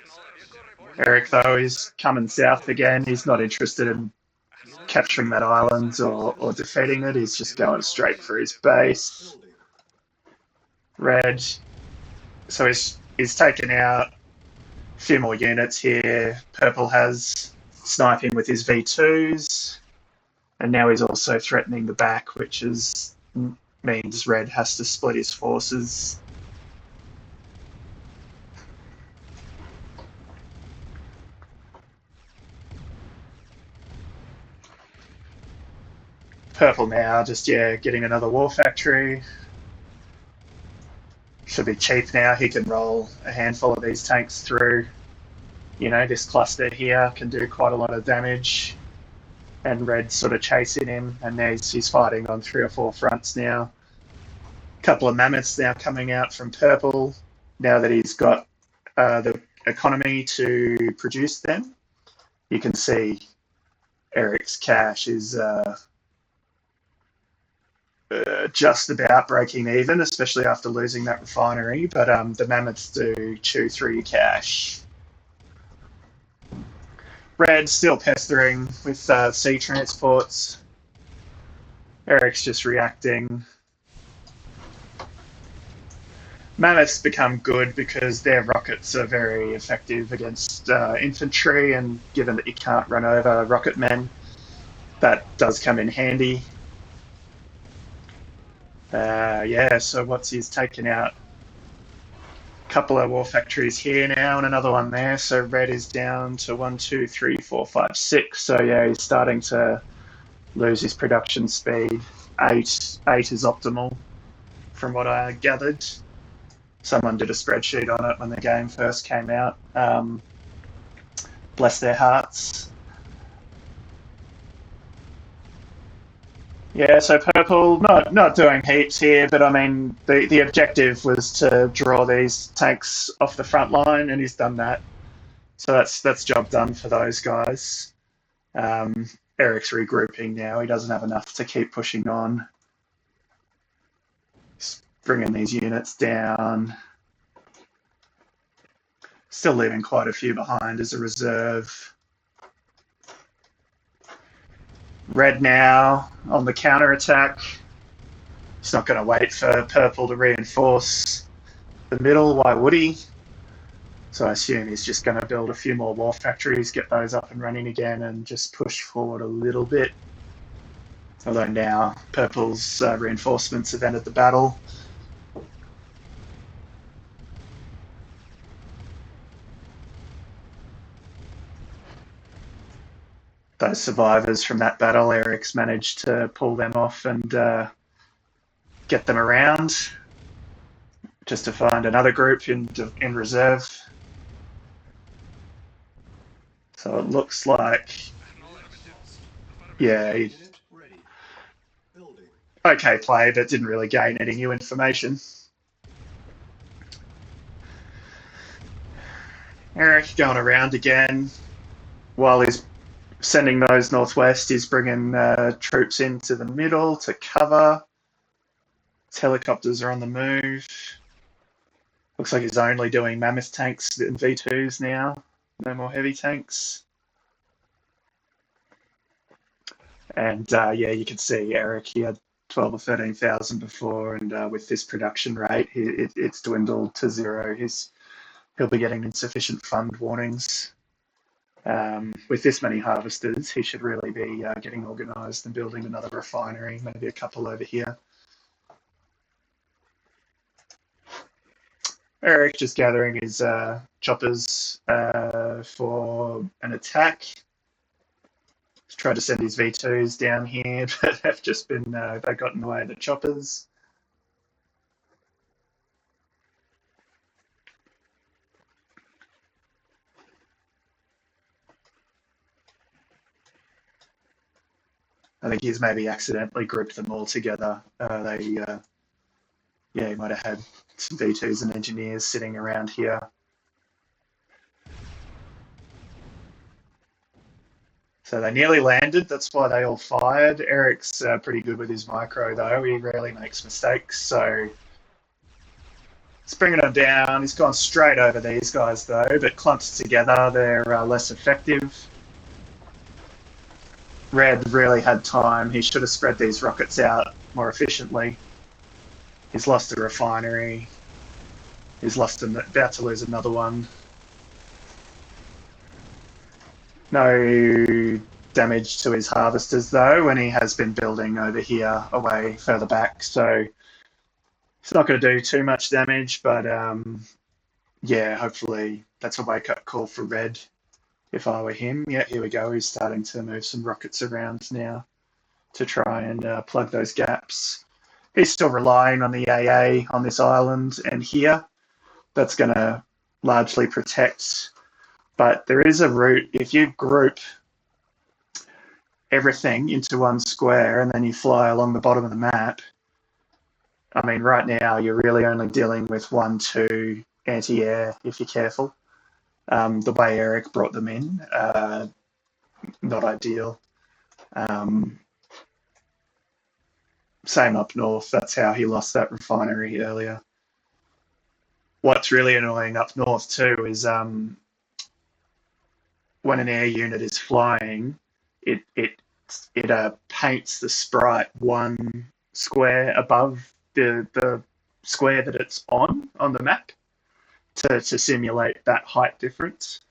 A: Eric, though, is coming south again. He's not interested in capturing that island or defeating it. He's just going straight for his base.
B: Building.
A: Red, so he's taken out a few more units here. Purple has sniping with his V2s, and now he's also threatening the back, which means Red has to split his forces. Purple now, just, yeah, getting another war factory. Should be cheap now. He can roll a handful of these tanks through. You know, this cluster here can do quite a lot of damage. And Red's sort of chasing him, and now he's fighting on 3 or 4 fronts now. A couple of mammoths now coming out from Purple, now that he's got the economy to produce them. You can see Eric's cash is just about breaking even, especially after losing that refinery, but the mammoths do chew through your cash. Red still pestering with sea transports. Eric's just reacting. Mammoths become good because their rockets are very effective against infantry, and given that you can't run over rocket men, that does come in handy. Yeah, so what's he's taken out a couple of war factories here now and another one there. So Red is down to 1, 2, 3, 4, 5, 6. So yeah, he's starting to lose his production speed. 8 is optimal from what I gathered. Someone did a spreadsheet on it when the game first came out. Bless their hearts. Yeah, so Purple not doing heaps here, but I mean the objective was to draw these tanks off the front line, and he's done that. So that's job done for those guys. Eric's regrouping now. He doesn't have enough to keep pushing on. He's bringing these units down. Still leaving quite a few behind as a reserve. Red now on the counter-attack. He's not going to wait for Purple to reinforce the middle. Why would he? So I assume he's just going to build a few more war factories, get those up and running again, and just push forward a little bit. Although now Purple's reinforcements have entered the battle. Those survivors from that battle, Eric's managed to pull them off and get them around, just to find another group in reserve. So it looks like, yeah, okay play, but didn't really gain any new information. Eric going around again while he's sending those northwest. He's bringing troops into the middle to cover. His helicopters are on the move. Looks like he's only doing mammoth tanks and V2s now. No more heavy tanks. And yeah, you can see Eric, he had 12 or 13,000 before, and with this production rate, it's dwindled to 0. He'll be getting insufficient fund warnings. With this many harvesters, he should really be getting organised and building another refinery, maybe a couple over here. Eric just gathering his choppers for an attack. He's tried to send his V2s down here, but they've just been, they've gotten away the choppers. I think he's maybe accidentally grouped them all together. Yeah, he might have had some V2s and engineers sitting around here. So they nearly landed. That's why they all fired. Eric's pretty good with his micro, though. He rarely makes mistakes. So he's bringing them down. He's gone straight over these guys, though, but clumped together, they're less effective. Red really had time. He should have spread these rockets out more efficiently. He's lost a refinery. He's about to lose another one. No damage to his harvesters, though, and he has been building over here away further back, so it's not going to do too much damage, but yeah, hopefully that's a wake-up call for Red if I were him. Yeah, here we go. He's starting to move some rockets around now to try and plug those gaps. He's still relying on the AA on this island and here. That's going to largely protect. But there is a route. If you group everything into one square and then you fly along the bottom of the map, I mean, right now you're really only dealing with 1, 2 anti-air if you're careful. The way Eric brought them in, not ideal. Same up north. That's how he lost that refinery earlier. What's really annoying up north too is when an air unit is flying, it paints the sprite one square above the square that it's on the map to simulate that height difference.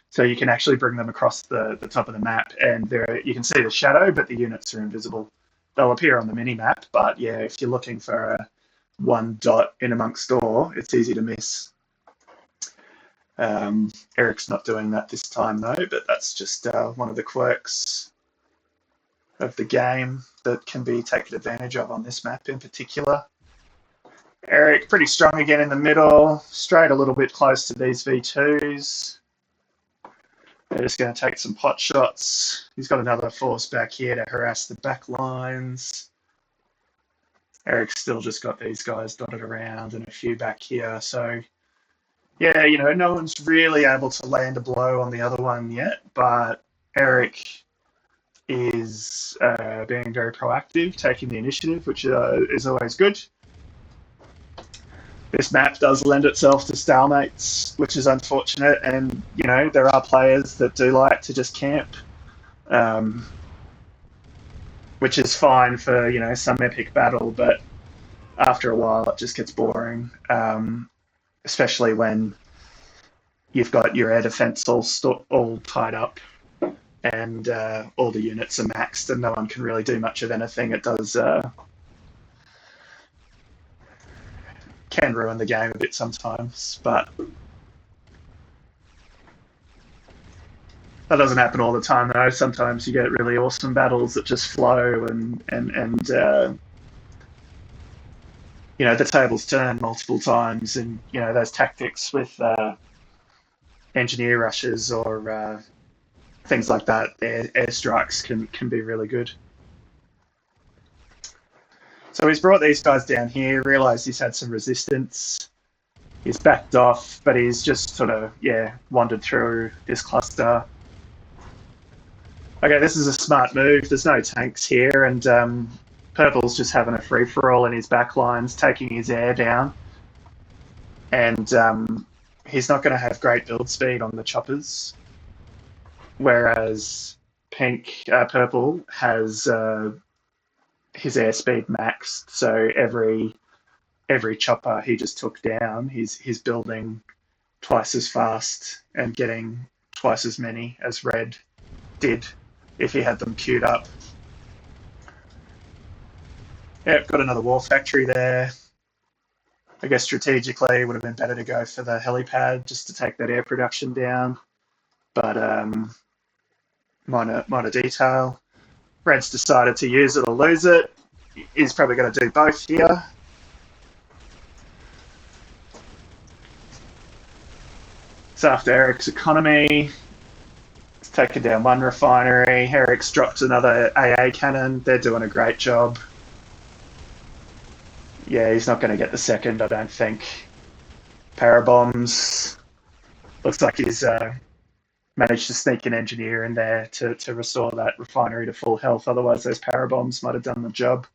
A: So you can actually bring them across the top of the map, and you can see the shadow, but the units are invisible. They'll appear on the mini map, but yeah, if you're looking for a one dot in amongst all, it's easy to miss. Eric's not doing that this time though, but that's just one of the quirks of the game that can be taken advantage of on this map in particular. Eric pretty strong again in the middle, straight a little bit close to these V2s. They're just going to take some pot shots. He's got another force back here to harass the back lines. Eric's still just got these guys dotted around and a few back here. So, yeah, you know, no one's really able to land a blow on the other one yet, but Eric is being very proactive, taking the initiative, which is always good. This map does lend itself to stalemates, which is unfortunate, and you know there are players that do like to just camp, which is fine for some epic battle, but after a while it just gets boring, especially when you've got your air defense all tied up and all the units are maxed and no one can really do much of anything. It does can ruin the game a bit sometimes, but that doesn't happen all the time though. Sometimes you get really awesome battles that just flow and the tables turn multiple times, and those tactics with engineer rushes or things like that, airstrikes can be really good. So he's brought these guys down here, realised he's had some resistance. He's backed off, but he's just sort of, wandered through this cluster. Okay, this is a smart move. There's no tanks here, and Purple's just having a free-for-all in his back lines, taking his air down. And he's not going to have great build speed on the choppers, whereas Purple has his airspeed maxed, so every chopper he just took down, he's building twice as fast and getting twice as many as red did if he had them queued up. Yep, got another war factory there. I guess strategically it would have been better to go for the helipad just to take that air production down. But minor detail. Red's decided to use it or lose it. He's probably going to do both here. It's after Eric's economy. It's taken down one refinery. Eric's dropped another AA cannon. They're doing a great job. Yeah, he's not going to get the second, I don't think. Parabombs. Looks like he's managed to sneak an engineer in there to restore that refinery to full health. Otherwise, those parabombs might have done the job.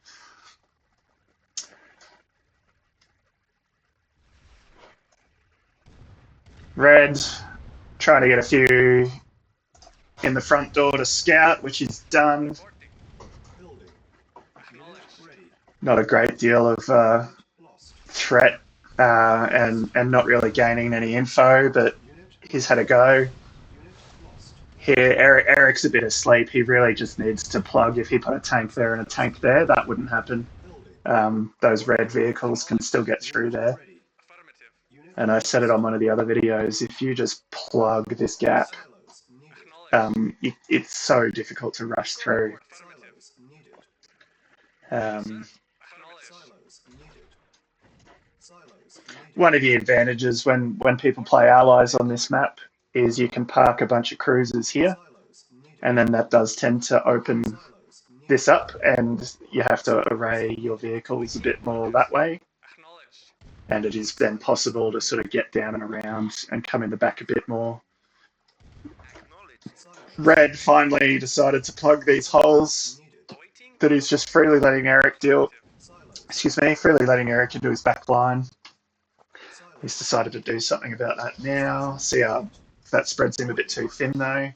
A: Red trying to get a few in the front door to scout, which he's done. Not a great deal of threat and not really gaining any info, but he's had a go. Here, Eric's a bit asleep. He really just needs to plug. If he put a tank there and a tank there, that wouldn't happen. Those red vehicles can still get through there. And I said it on one of the other videos, if you just plug this gap, it's so difficult to rush through. One of the advantages when people play allies on this map is you can park a bunch of cruisers here, and then that does tend to open this up, and you have to array your vehicles a bit more that way. And it is then possible to sort of get down and around and come in the back a bit more. Red finally decided to plug these holes that he's just freely letting Eric freely letting Eric into his back line. He's decided to do something about that now. See how that spreads him a bit too thin though.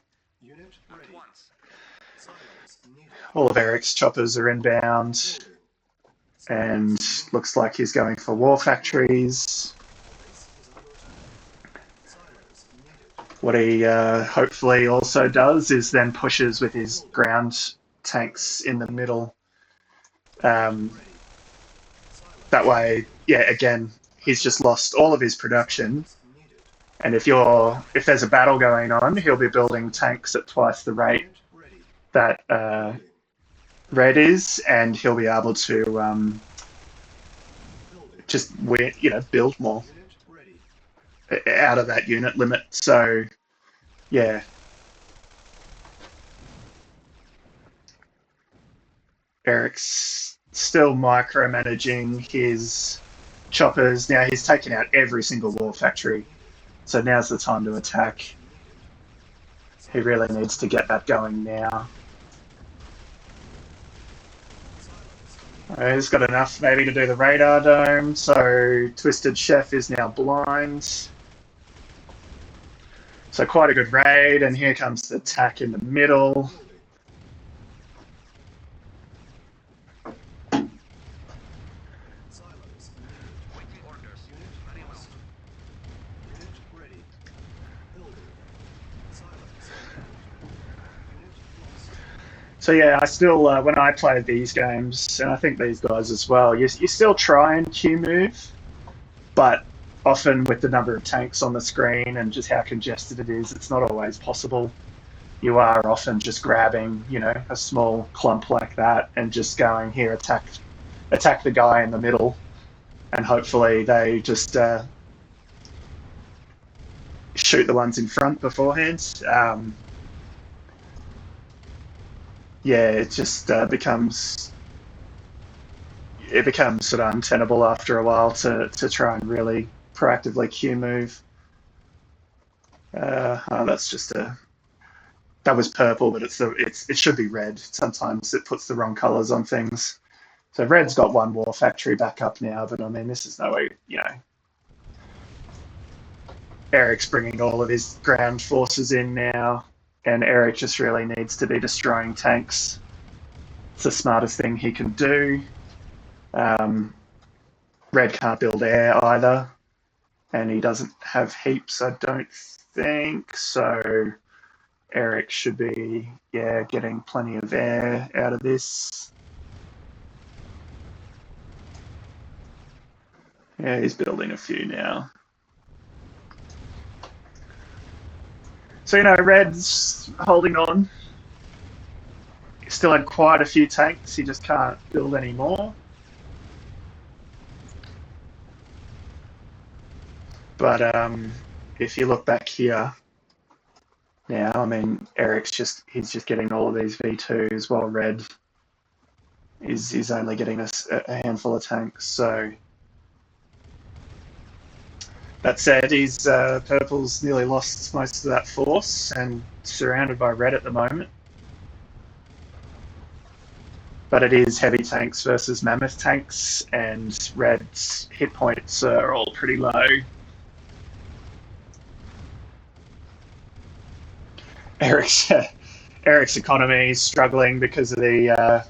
A: All of Eric's choppers are inbound. And looks like he's going for war factories. What he hopefully also does is then pushes with his ground tanks in the middle. That way, yeah, again, he's just lost all of his production. And if there's a battle going on, he'll be building tanks at twice the rate that Red is, and he'll be able to just build more out of that unit limit. So yeah, Eric's still micromanaging his choppers. Now he's taken out every single war factory, so now's the time to attack. He really needs to get that going now. He's got enough maybe to do the radar dome, so Twistedchef is now blind. So quite a good raid, and here comes the attack in the middle. So yeah, I still, when I played these games, and I think these guys as well, you still try and Q move, but often with the number of tanks on the screen and just how congested it is, it's not always possible. You are often just grabbing, a small clump like that and just going, here, attack the guy in the middle, and hopefully they just shoot the ones in front beforehand. Yeah, it just becomes sort of untenable after a while to try and really proactively Q move. That's just that was purple, but it should be red. Sometimes it puts the wrong colours on things. So red's got one war factory back up now, but I mean this is no way. Eric's bringing all of his ground forces in now. And Eric just really needs to be destroying tanks. It's the smartest thing he can do. Red can't build air either. And he doesn't have heaps, I don't think. So Eric should be, yeah, getting plenty of air out of this. Yeah, he's building a few now. So, Red's holding on. He still had quite a few tanks. He just can't build any more. But if you look back here now, I mean, he's just getting all of these V2s while Red is only getting a handful of tanks. So that said, Purple's nearly lost most of that force and surrounded by Red at the moment. But it is heavy tanks versus mammoth tanks, and Red's hit points are all pretty low. Eric's economy is struggling because of this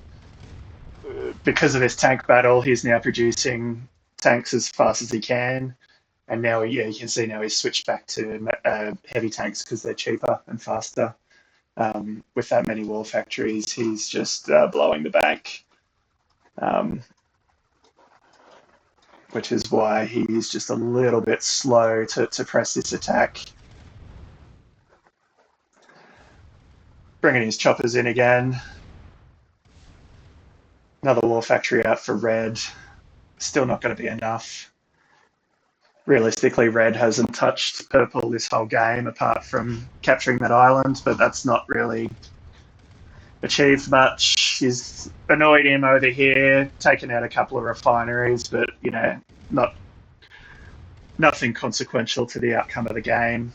A: tank battle. He's now producing tanks as fast as he can, and now you can see now he's switched back to heavy tanks because they're cheaper and faster. With that many war factories, he's just blowing the bank, which is why he's just a little bit slow to press this attack. Bringing his choppers in again. Another war factory out for Red. Still not going to be enough. Realistically, Red hasn't touched Purple this whole game apart from capturing that island, but that's not really achieved much. He's annoyed him over here, taken out a couple of refineries, but nothing consequential to the outcome of the game.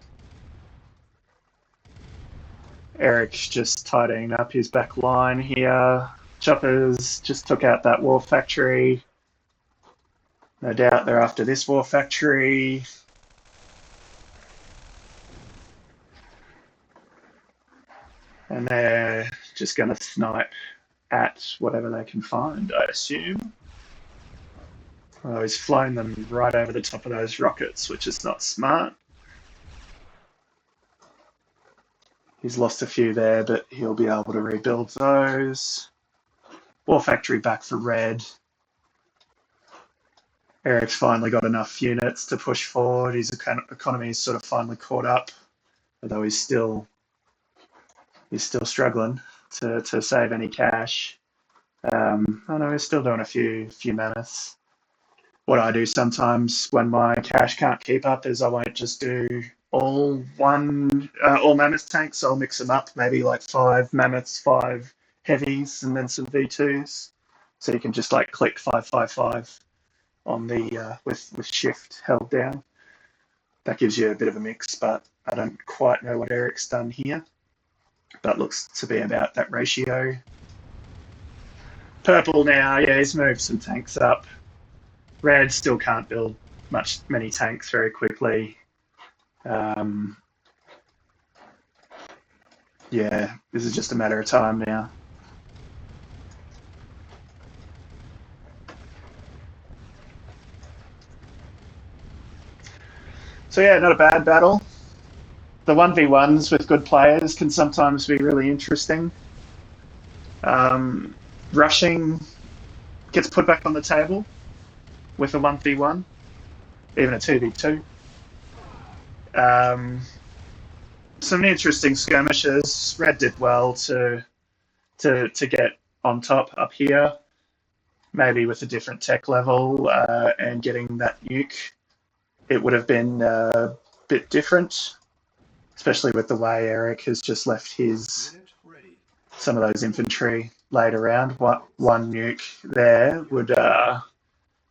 A: Eric's just tidying up his back line here. Choppers just took out that war factory. No doubt they're after this war factory. And they're just going to snipe at whatever they can find, I assume. Oh, he's flown them right over the top of those rockets, which is not smart. He's lost a few there, but he'll be able to rebuild those. War factory back for Red. Eric's finally got enough units to push forward. His economy is sort of finally caught up, although he's still struggling to save any cash. Oh no, he's still doing a few mammoths. What I do sometimes when my cash can't keep up is I won't just do all mammoth tanks. I'll mix them up, maybe like 5 mammoths, 5 heavies, and then some V2s. So you can just like click 555 on the with shift held down. That gives you a bit of a mix, but I don't quite know what Eric's done here. But looks to be about that ratio. Purple now, yeah, he's moved some tanks up. Red still can't build many tanks very quickly. Yeah, this is just a matter of time now. So yeah, not a bad battle. The 1v1s with good players can sometimes be really interesting. Rushing gets put back on the table with a 1v1, even a 2v2. Some interesting skirmishes. Red did well to get on top up here, maybe with a different tech level and getting that nuke. It would have been a bit different, especially with the way Eric has just left some of those infantry laid around. One nuke there would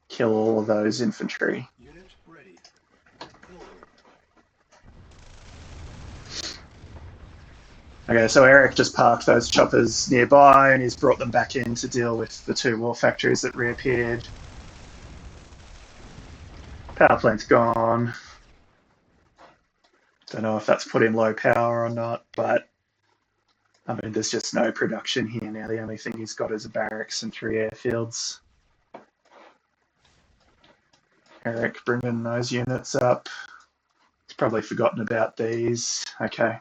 A: kill all of those infantry.
B: Unit ready.
A: Okay, so Eric just parked those choppers nearby and he's brought them back in to deal with the 2 war factories that reappeared. Power plant's gone. Don't know if that's put in low power or not, but I mean, there's just no production here now. The only thing he's got is a barracks and 3 airfields. Eric bringing those units up. He's probably forgotten about these. Okay.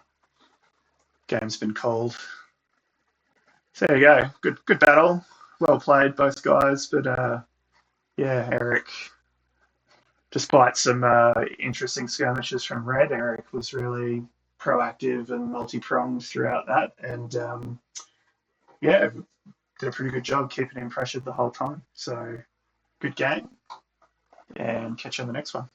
A: game's been called. So there you go. Good battle. Well played, both guys. But yeah, Eric, despite some interesting skirmishes from Red, Eric was really proactive and multi-pronged throughout that. And yeah, did a pretty good job keeping him pressured the whole time. So good game, and catch you on the next one.